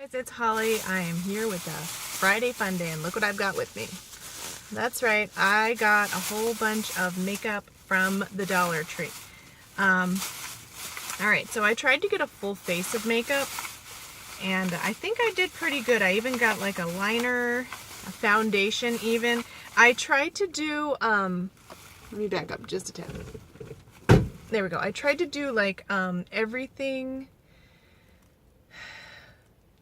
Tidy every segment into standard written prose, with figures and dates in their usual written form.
Guys, it's Holly. I am here with a Friday Funday, and look what I've got with me. That's right, I got a whole bunch of makeup from the Dollar Tree. Alright, so I tried to get a full face of makeup, and I think I did pretty good. I even got like a liner, a foundation even. I tried to do, let me back up just a tad. There we go. I tried to do like everything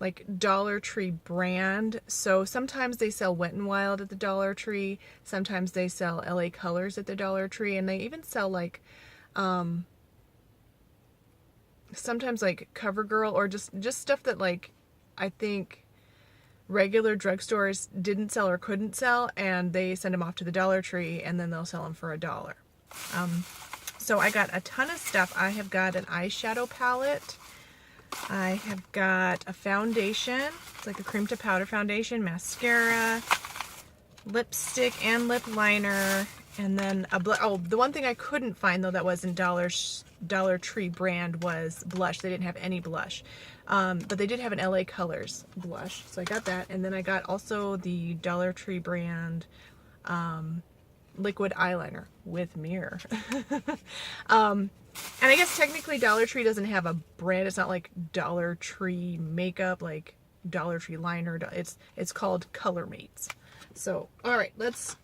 like Dollar Tree brand. So sometimes they sell Wet n Wild at the Dollar Tree. Sometimes they sell LA Colors at the Dollar Tree. And they even sell like, sometimes like CoverGirl or just stuff that like, I think regular drugstores didn't sell or couldn't sell. And they send them off to the Dollar Tree and then they'll sell them for $1. So I got a ton of stuff. I have got an eyeshadow palette. I have got a foundation. It's like a cream to powder foundation, mascara, lipstick and lip liner, and then the one thing I couldn't find though that wasn't Dollar Tree brand was blush. They didn't have any blush. But they did have an LA Colors blush. So I got that. And then I got also the Dollar Tree brand liquid eyeliner with mirror. And I guess technically Dollar Tree doesn't have a brand. It's not like Dollar Tree makeup, like Dollar Tree liner. It's called Color Mates. So, all right, let's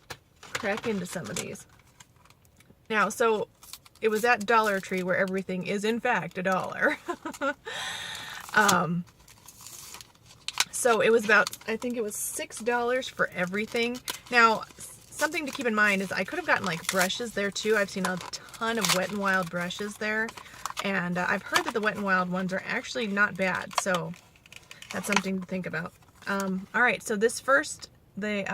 crack into some of these. Now, so it was at Dollar Tree where everything is in fact $1. So it was about, I think it was $6 for everything. Now, something to keep in mind is I could have gotten like brushes there too. I've seen a ton of Wet n Wild brushes there, and I've heard that the Wet n Wild ones are actually not bad, so that's something to think about. All right, so this first thing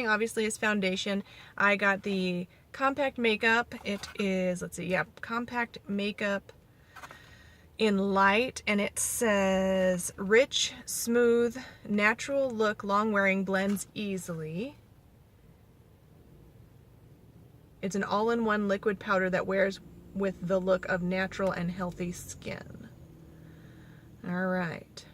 obviously is foundation. I got the compact makeup. It is, let's see, yeah, compact makeup in light, and it says rich, smooth, natural look, long wearing, blends easily. It's an all-in-one liquid powder that wears with the look of natural and healthy skin. All right.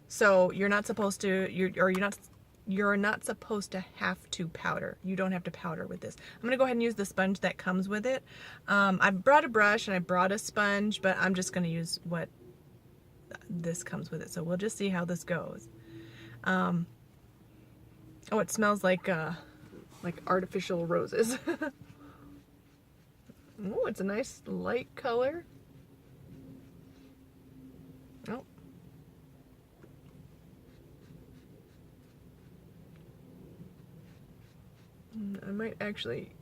So you're not supposed to, you're not supposed to have to powder. You don't have to powder with this. I'm gonna go ahead and use the sponge that comes with it. I brought a brush and I brought a sponge, but I'm just gonna use what this comes with it. So we'll just see how this goes. Oh, it smells like artificial roses. Oh, it's a nice light color. Oh. I might actually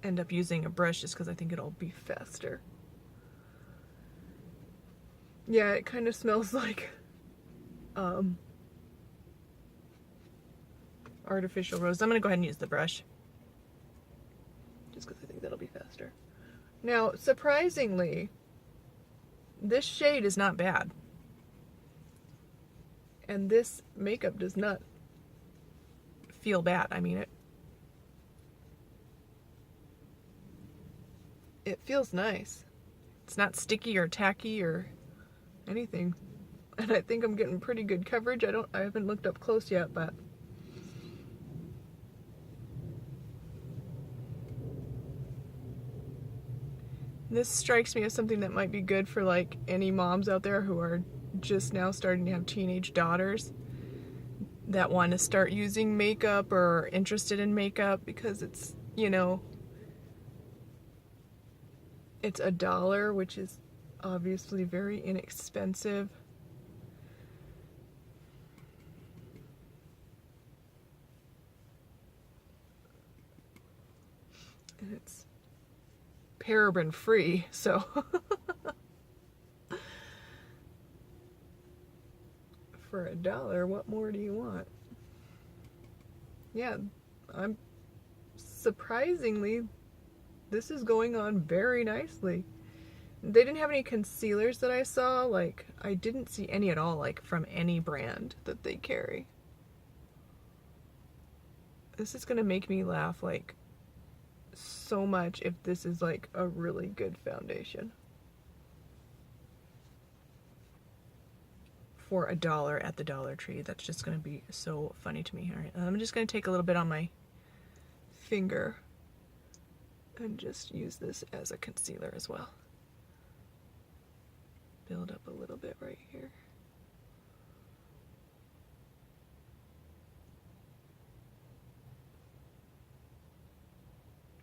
end up using a brush just because I think it'll be faster. Yeah, it kind of smells like artificial rose. I'm gonna go ahead and use the brush just because I think that'll be faster. Now, surprisingly, this shade is not bad, and this makeup does not feel bad. I mean, it feels nice. It's not sticky or tacky or anything, and I think I'm getting pretty good coverage. I haven't looked up close yet, but this strikes me as something that might be good for like any moms out there who are just now starting to have teenage daughters that want to start using makeup or interested in makeup, because it's, you know, it's $1, which is obviously very inexpensive. And it's paraben free, so for $1, what more do you want? Yeah, I'm surprisingly, this is going on very nicely. They didn't have any concealers that I saw. Like, I didn't see any at all, like from any brand that they carry. This is gonna make me laugh like so much if this is like a really good foundation. for $1 at the Dollar Tree. That's just going to be so funny to me. All right, I'm just going to take a little bit on my finger and just use this as a concealer as well. Build up a little bit right here.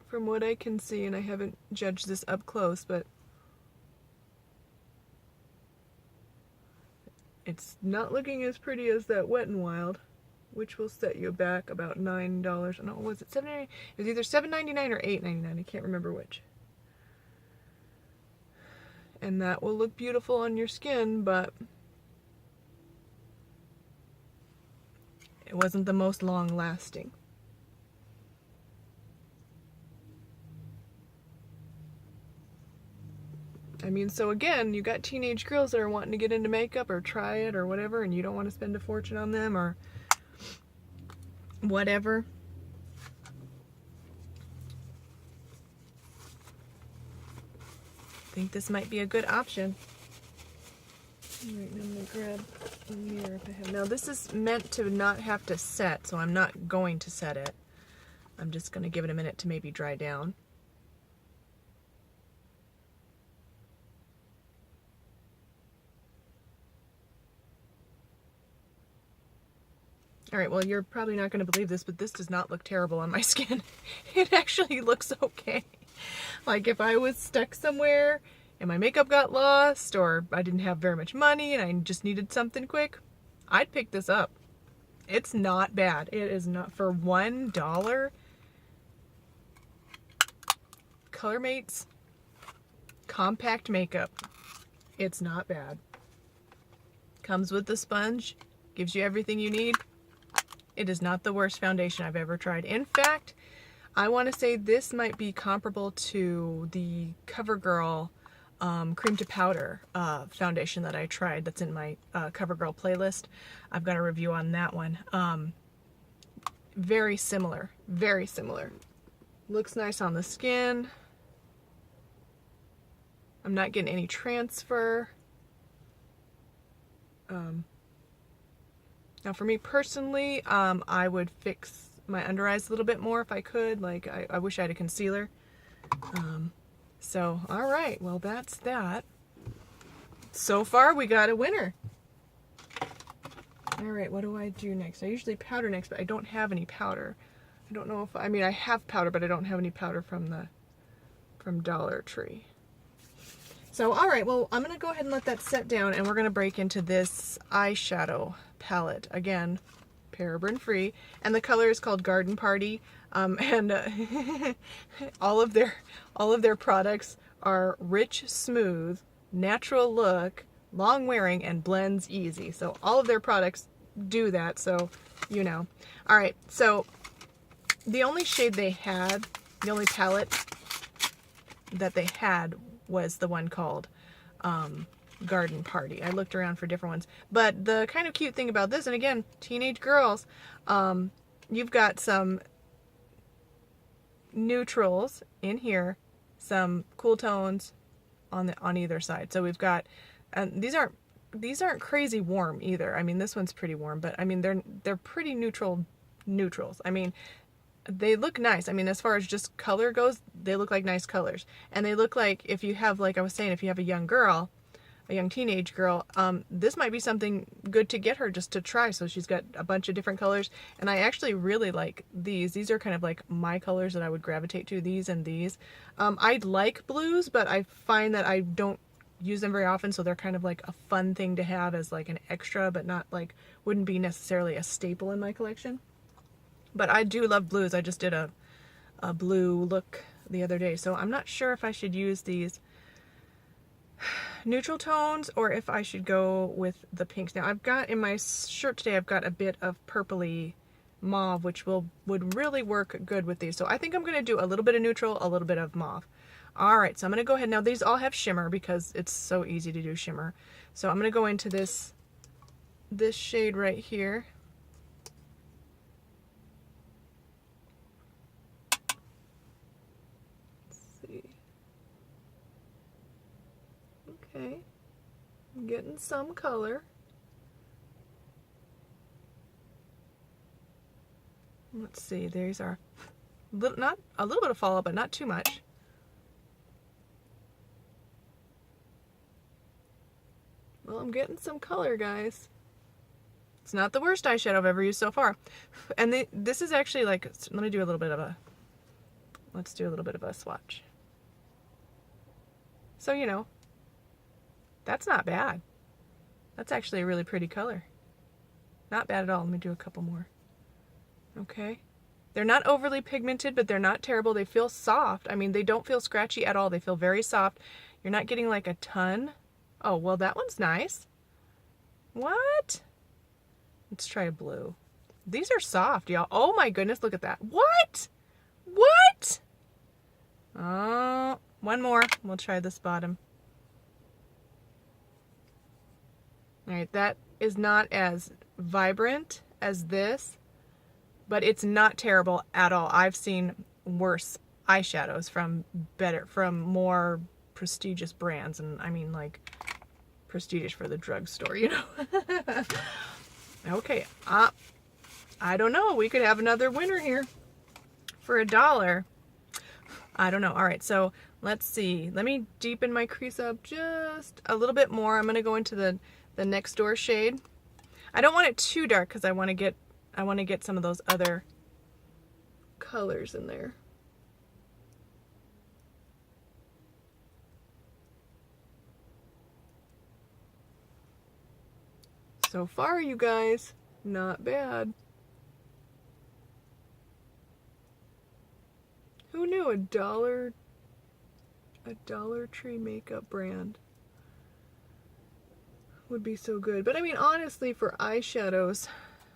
From what I can see, and I haven't judged this up close, but it's not looking as pretty as that Wet n Wild, which will set you back about $9. No, was it $7.99? It was either $7.99 or $8.99. I can't remember which. And that will look beautiful on your skin, but it wasn't the most long-lasting. I mean, so again, you got teenage girls that are wanting to get into makeup or try it or whatever, and you don't want to spend a fortune on them or whatever. I think this might be a good option. Alright, now I'm going to grab a mirror if I have. Now this is meant to not have to set, so I'm not going to set it. I'm just going to give it a minute to maybe dry down. Alright, well, you're probably not going to believe this, but this does not look terrible on my skin. It actually looks okay. Like if I was stuck somewhere and my makeup got lost, or I didn't have very much money and I just needed something quick, I'd pick this up. It's not bad. It is not. For $1, Colormates compact makeup. It's not bad. Comes with the sponge, gives you everything you need. It is not the worst foundation I've ever tried. In fact, I want to say this might be comparable to the CoverGirl Cream to Powder foundation that I tried that's in my CoverGirl playlist. I've got a review on that one. Very similar. Very similar. Looks nice on the skin. I'm not getting any transfer. Now for me personally, I would fix my under eyes a little bit more if I could. Like, I wish I had a concealer. So, alright, well that's that. So far we got a winner. Alright, what do I do next? I usually powder next, but I don't have any powder. I don't know if, I mean I have powder, but I don't have any powder from Dollar Tree. So, alright, well, I'm going to go ahead and let that set down, and we're going to break into this eyeshadow palette. Again, paraben free, and the color is called Garden Party, all of their products are rich, smooth, natural look, long wearing, and blends easy. So all of their products do that, so you know. Alright, so the only shade they had, the only palette that they had was the one called Garden Party. I looked around for different ones. But the kind of cute thing about this, and again, teenage girls, you've got some neutrals in here, some cool tones on either side. So we've got, and these aren't crazy warm either. I mean, this one's pretty warm, but I mean they're pretty neutrals. I mean, they look nice. I mean, as far as just color goes, they look like nice colors. And they look like, if you have, like I was saying, if you have a young girl, a young teenage girl, this might be something good to get her just to try. So she's got a bunch of different colors. And I actually really like these. These are kind of like my colors that I would gravitate to, these and these. I like blues, but I find that I don't use them very often. So they're kind of like a fun thing to have as like an extra, but not like, wouldn't be necessarily a staple in my collection. But I do love blues. I just did a blue look the other day. So I'm not sure if I should use these neutral tones or if I should go with the pinks. Now I've got in my shirt today, I've got a bit of purpley mauve, which would really work good with these. So I think I'm going to do a little bit of neutral, a little bit of mauve. Alright, so I'm going to go ahead. Now these all have shimmer because it's so easy to do shimmer. So I'm going to go into this shade right here. Okay, I'm getting some color. Let's see, these are not a little bit of fallout, but not too much. Well, I'm getting some color, guys. It's not the worst eyeshadow I've ever used so far. And this is actually like, let me do a little bit of a, let's do a little bit of a swatch. So, you know, that's not bad. That's actually a really pretty color. Not bad at all. Let me do a couple more. Okay. They're not overly pigmented, but they're not terrible. They feel soft. I mean, they don't feel scratchy at all. They feel very soft. You're not getting like a ton. Oh, well, that one's nice. What? Let's try a blue. These are soft, y'all. Oh my goodness, look at that. What? What? Oh, one more. We'll try this bottom. All right, that is not as vibrant as this, but it's not terrible at all. I've seen worse eyeshadows from more prestigious brands, and I mean like prestigious for the drugstore, you know. Okay, I don't know. We could have another winner here for $1. I don't know. All right, so let's see. Let me deepen my crease up just a little bit more. I'm going to go into the next door shade. I don't want it too dark because I want to get some of those other colors in there. So far, you guys, not bad. Who knew a Dollar Tree makeup brand would be so good? But I mean, honestly, for eyeshadows,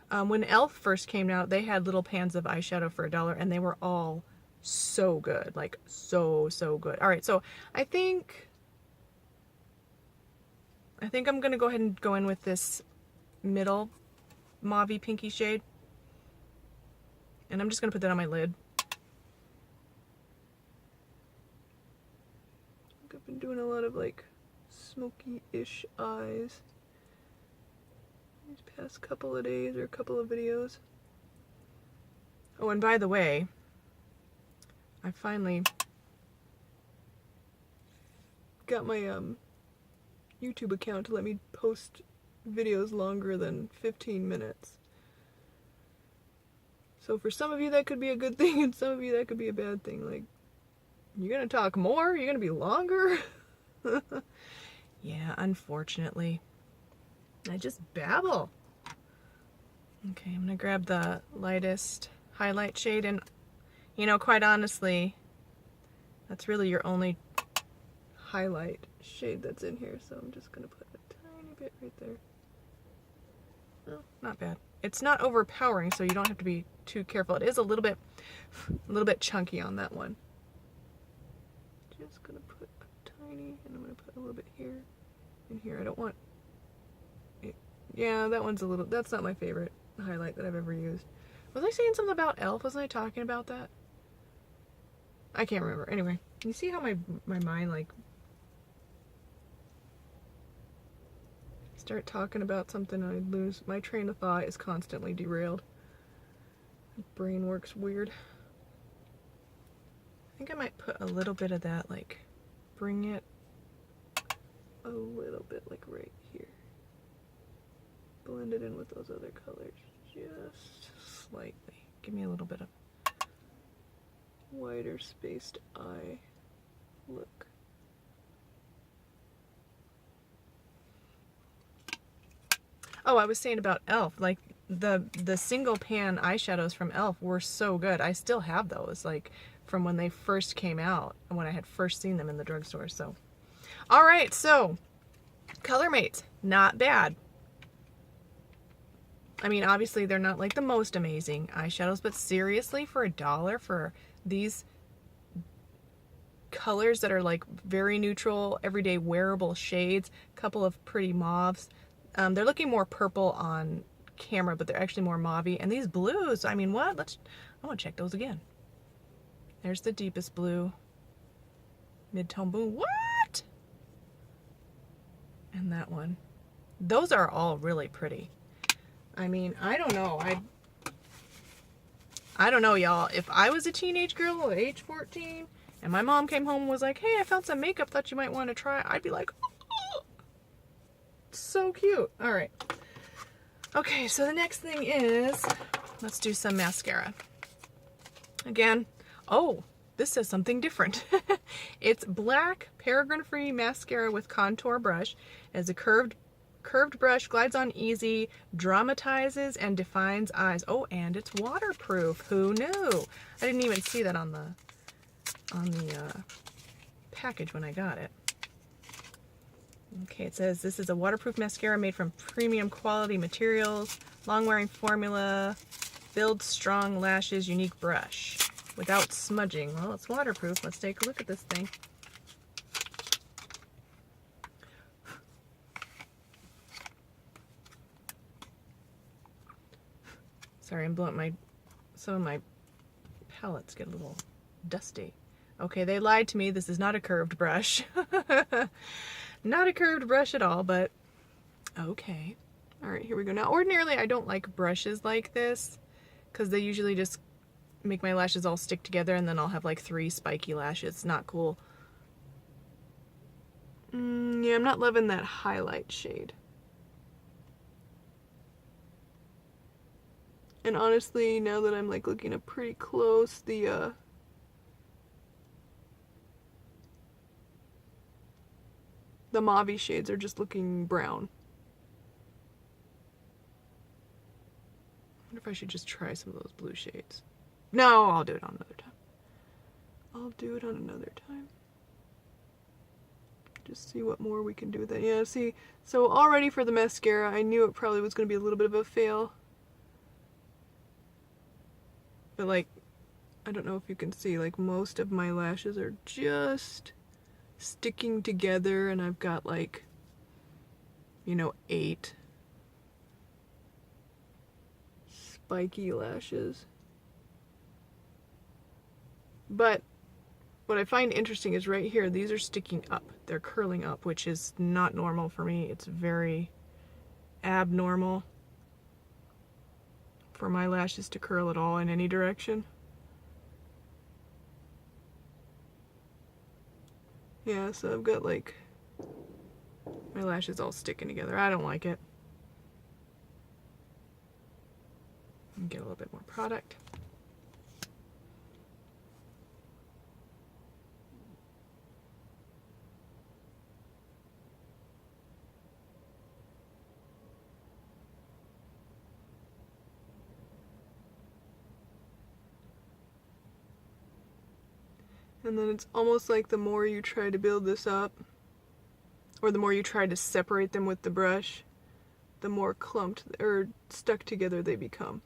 when e.l.f. first came out, they had little pans of eyeshadow for $1, and they were all so good, like so good. All right, so I think I'm gonna go ahead and go in with this middle mauvey pinky shade, and I'm just gonna put that on my lid. I've been doing a lot of like smoky-ish eyes these past couple of days or a couple of videos. Oh, and by the way, I finally got my YouTube account to let me post videos longer than 15 minutes. So for some of you that could be a good thing, and some of you that could be a bad thing. Like, you're gonna talk more? You're gonna be longer? Yeah, unfortunately. I just babble. Okay, I'm gonna grab the lightest highlight shade, and you know, quite honestly, that's really your only highlight shade that's in here, so I'm just gonna put a tiny bit right there. Oh, not bad. It's not overpowering, so you don't have to be too careful. It is a little bit chunky on that one. Just gonna put a tiny, and I'm gonna put a little bit here and here. I don't want it. Yeah, that one's a little, that's not my favorite highlight that I've ever used. Was I saying something about e.l.f.? Wasn't I talking about that? I can't remember. Anyway, you see how my mind, like, start talking about something and I lose my train of thought. Is constantly derailed. My brain works weird. I think I might put a little bit of that, like, bring it a little bit, like, right here. Blend it in with those other colors just slightly. Give me a little bit of wider spaced eye look. Oh, I was saying about e.l.f. Like, the single pan eyeshadows from e.l.f. were so good. I still have those, like, from when they first came out and when I had first seen them in the drugstore. So, all right, so color mates, not bad. I mean, obviously they're not like the most amazing eyeshadows, but seriously, for $1 for these colors that are like very neutral, everyday wearable shades, a couple of pretty mauves. They're looking more purple on camera, but they're actually more mauvey. And these blues, I mean, what? I want to check those again. There's the deepest blue. Mid-tone blue. What? And that one. Those are all really pretty. I mean, I don't know. I don't know, y'all. If I was a teenage girl at age 14 and my mom came home and was like, hey, I found some makeup, thought you might want to try, I'd be like, oh, so cute. All right. Okay, so the next thing is, let's do some mascara. Again, oh, this says something different. It's black, paraffin-free mascara with contour brush. It has a curved brush, glides on easy, dramatizes and defines eyes. Oh, and it's waterproof. Who knew? I didn't even see that on the package when I got it. Okay, it says this is a waterproof mascara made from premium quality materials, long-wearing formula, builds strong lashes, unique brush, without smudging. Well, it's waterproof. Let's take a look at this thing. Sorry, I'm blowing some of my palettes get a little dusty. Okay, they lied to me. This is not a curved brush. Not a curved brush at all, but okay. All right, here we go. Now, ordinarily, I don't like brushes like this because they usually just make my lashes all stick together and then I'll have like 3 spiky lashes. It's not cool. Yeah, I'm not loving that highlight shade. And honestly, now that I'm like looking up pretty close, the mauve shades are just looking brown. I wonder if I should just try some of those blue shades. No, I'll do it on another time. I'll do it on another time. Just see what more we can do with that. Yeah, see, so already for the mascara, I knew it probably was going to be a little bit of a fail. But like, I don't know if you can see, like most of my lashes are just sticking together and I've got like, you know, 8 spiky lashes. But what I find interesting is right here, these are sticking up. They're curling up, which is not normal for me. It's very abnormal for my lashes to curl at all in any direction. Yeah, so I've got like my lashes all sticking together. I don't like it. Get a little bit more product. And then it's almost like the more you try to build this up, or the more you try to separate them with the brush, the more clumped or stuck together they become.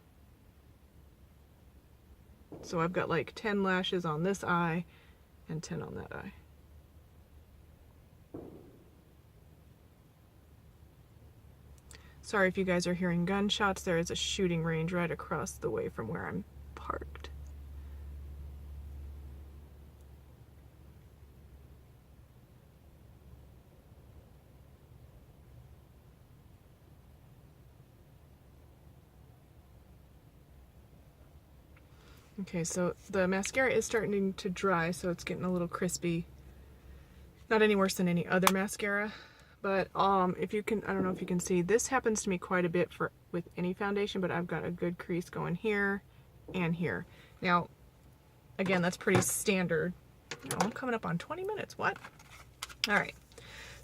So I've got like 10 lashes on this eye and 10 on that eye. Sorry if you guys are hearing gunshots. There is a shooting range right across the way from where I'm parked. Okay, so the mascara is starting to dry, so it's getting a little crispy. Not any worse than any other mascara, but if you can, I don't know if you can see, this happens to me quite a bit with any foundation, but I've got a good crease going here and here. Now, again, that's pretty standard. Oh, I'm coming up on 20 minutes. What? All right.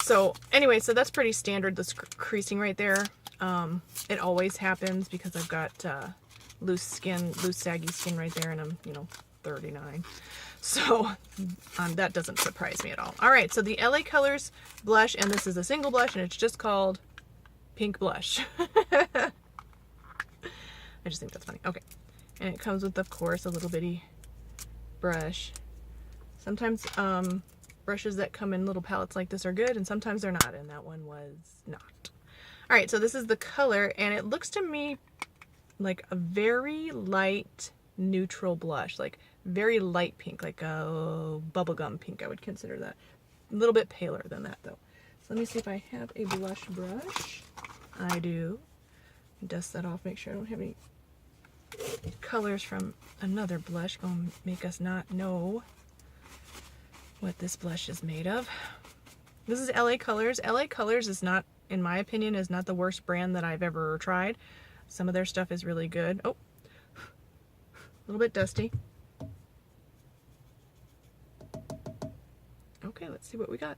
So anyway, so that's pretty standard, this creasing right there. It always happens because I've got loose skin, loose saggy skin right there, and I'm, you know, 39. So that doesn't surprise me at all. All right, so the LA Colors blush, and this is a single blush, and it's just called Pink Blush. I just think that's funny. Okay, and it comes with, of course, a little bitty brush. Sometimes brushes that come in little palettes like this are good, and sometimes they're not, and that one was not. All right, so this is the color, and it looks to me like a very light neutral blush, like very light pink, like a bubblegum pink. I would consider that. A little bit paler than that though. So let me see if I have a blush brush. I do. Dust that off, make sure I don't have any colors from another blush. Gonna make us not know what this blush is made of. This is LA Colors. LA Colors is not, in my opinion, is not the worst brand that I've ever tried. Some of their stuff is really good. Oh, a little bit dusty. Okay, let's see what we got.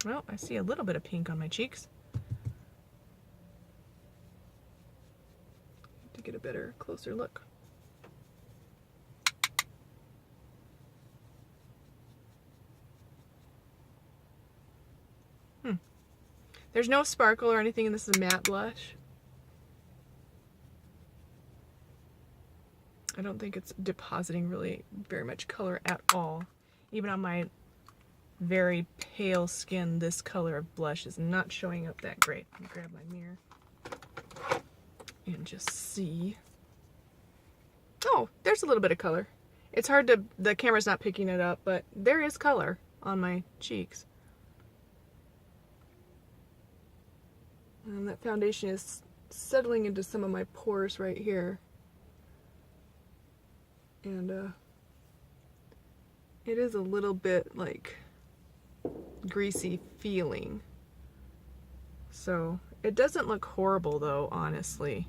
Well, I see a little bit of pink on my cheeks. To get a better, closer look. There's no sparkle or anything, and this is a matte blush. I don't think it's depositing really very much color at all. Even on my very pale skin, this color of blush is not showing up that great. Let me grab my mirror and just see. Oh, there's a little bit of color. It's hard to, the camera's not picking it up, but there is color on my cheeks. And that foundation is settling into some of my pores right here. And it is a little bit like greasy feeling. So it doesn't look horrible though, honestly.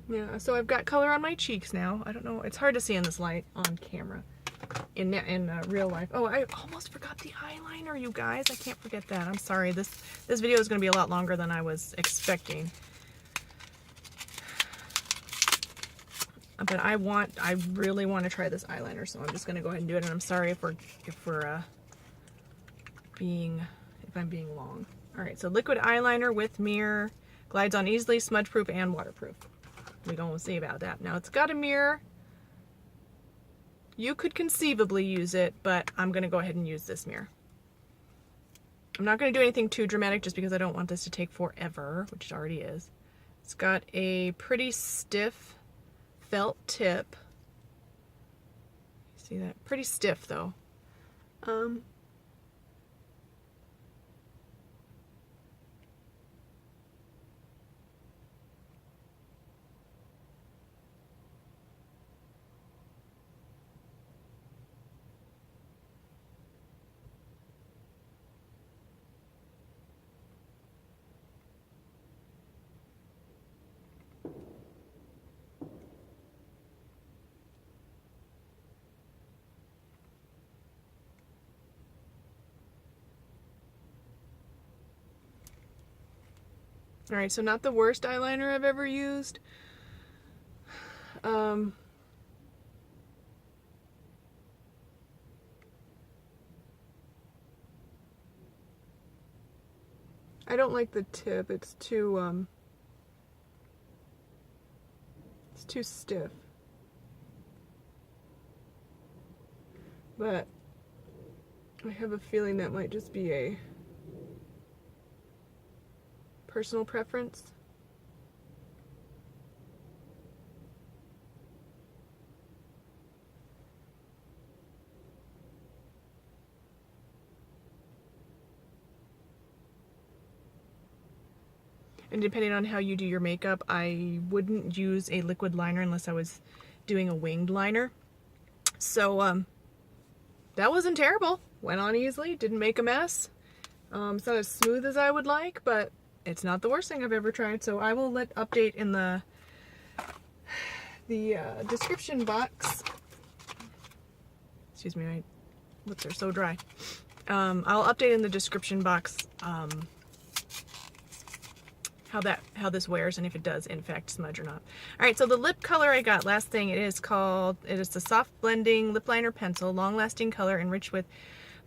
Yeah, so I've got color on my cheeks now. I don't know, it's hard to see in this light on camera. In real life. Oh, I almost forgot the eyeliner, you guys. I can't forget that. I'm sorry. This video is going to be a lot longer than I was expecting. But I really want to try this eyeliner, so I'm just going to go ahead and do it. And I'm sorry if I'm being long. All right, so liquid eyeliner with mirror, glides on easily, smudge proof and waterproof. We don't see about that. Now it's got a mirror. You could conceivably use it, but I'm going to go ahead and use this mirror. I'm not going to do anything too dramatic just because I don't want this to take forever, which it already is. It's got a pretty stiff felt tip. See that? Pretty stiff though. Alright, so not the worst eyeliner I've ever used. I don't like the tip. It's too stiff. But I have a feeling that might just be a personal preference. And depending on how you do your makeup, I wouldn't use a liquid liner unless I was doing a winged liner. So that wasn't terrible. Went on easily, didn't make a mess. It's not as smooth as I would like, but it's not the worst thing I've ever tried. So I will update in the description box. Excuse me, my lips are so dry. I'll update in the description box how this wears and if it does in fact smudge or not. Alright, so the lip color I got, last thing, it is the Soft Blending Lip Liner Pencil, long lasting color enriched with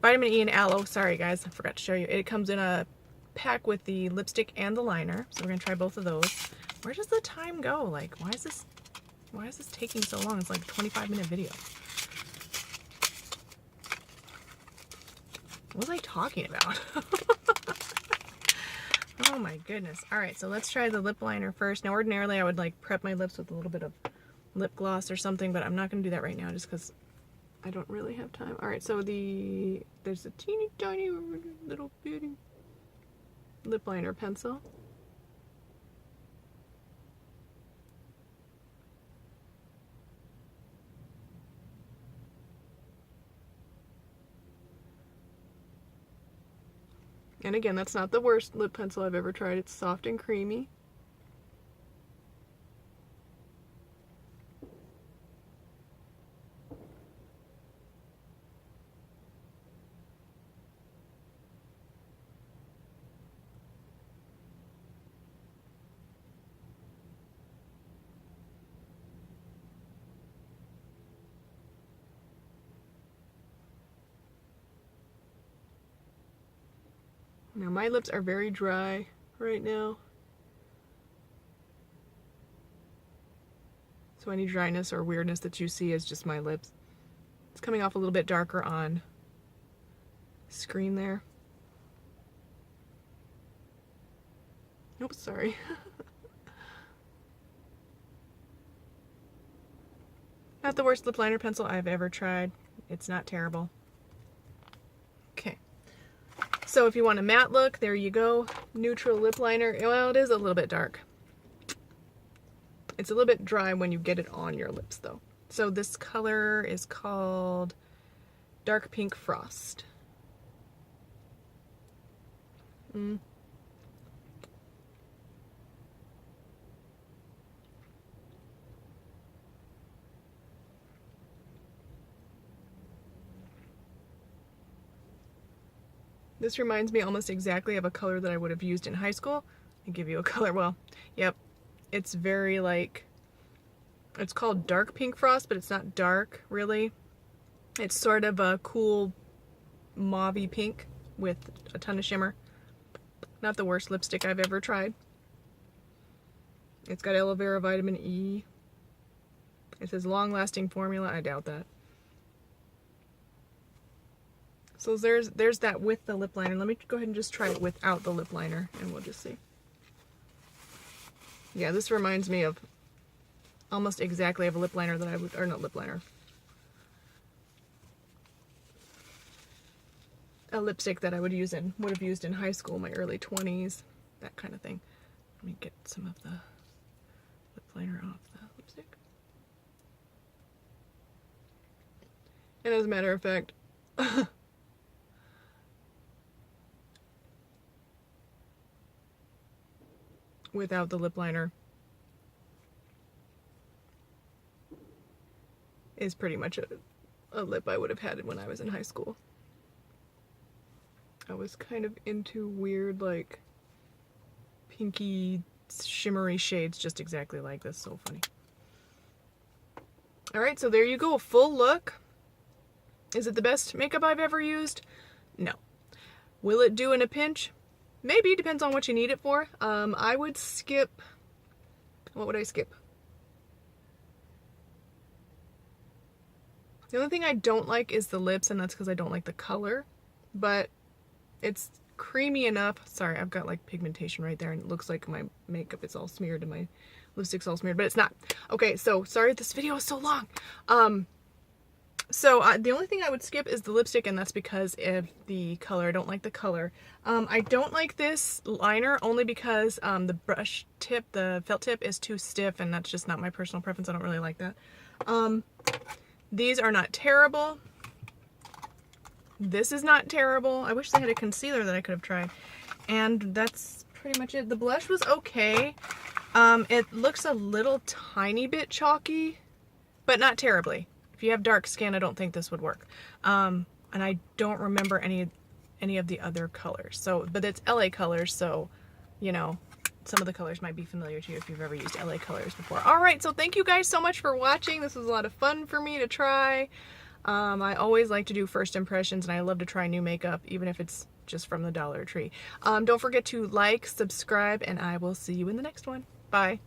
vitamin E and aloe. Sorry guys, I forgot to show you. It comes in a pack with the lipstick and the liner, so we're gonna try both of those. Where does the time go? Like, why is this taking so long? It's like a 25-minute video. What was I talking about? Oh my goodness. Alright, so let's try the lip liner first. Now ordinarily I would like prep my lips with a little bit of lip gloss or something, but I'm not going to do that right now just because I don't really have time. Alright, so there's a teeny tiny little bitty lip liner pencil. And again, that's not the worst lip pencil I've ever tried. It's soft and creamy. Now my lips are very dry right now, so any dryness or weirdness that you see is just my lips. It's coming off a little bit darker on screen there. Oops, sorry. Not the worst lip liner pencil I've ever tried. It's not terrible. Okay. So if you want a matte look, there you go. Neutral lip liner. Well, it is a little bit dark. It's a little bit dry when you get it on your lips though. So this color is called Dark Pink Frost. This reminds me almost exactly of a color that I would have used in high school. I'll give you a color. Well, yep. It's very like, it's called Dark Pink Frost, but it's not dark really. It's sort of a cool mauvey pink with a ton of shimmer. Not the worst lipstick I've ever tried. It's got aloe vera vitamin E. It says long-lasting formula. I doubt that. So there's that with the lip liner. Let me go ahead and just try it without the lip liner and we'll just see. Yeah, this reminds me of almost exactly of a lip liner that I would, or not lip liner. A lipstick that I would have used in high school, my early 20s, that kind of thing. Let me get some of the lip liner off the lipstick. And as a matter of fact, without the lip liner is pretty much a lip I would have had when I was in high school. I was kind of into weird, like, pinky, shimmery shades just exactly like this. So funny. Alright, so there you go. A full look. Is it the best makeup I've ever used? No. Will it do in a pinch? Maybe, depends on what you need it for. I would skip, what would I skip? The only thing I don't like is the lips, and that's because I don't like the color, but it's creamy enough. Sorry, I've got like pigmentation right there, and it looks like my makeup is all smeared and my lipstick's all smeared, but it's not. Okay, so sorry this video is so long. The only thing I would skip is the lipstick, and that's because of the color. I don't like the color. I don't like this liner only because the brush tip, the felt tip, is too stiff, and that's just not my personal preference. I don't really like that. These are not terrible. This is not terrible. I wish they had a concealer that I could have tried. And that's pretty much it. The blush was okay. It looks a little tiny bit chalky, but not terribly. If you have dark skin, I don't think this would work. And I don't remember any of the other colors. So, but it's LA colors, so, you know, some of the colors might be familiar to you if you've ever used LA colors before. Alright, so thank you guys so much for watching. This was a lot of fun for me to try. I always like to do first impressions, and I love to try new makeup, even if it's just from the Dollar Tree. Don't forget to like, subscribe, and I will see you in the next one. Bye.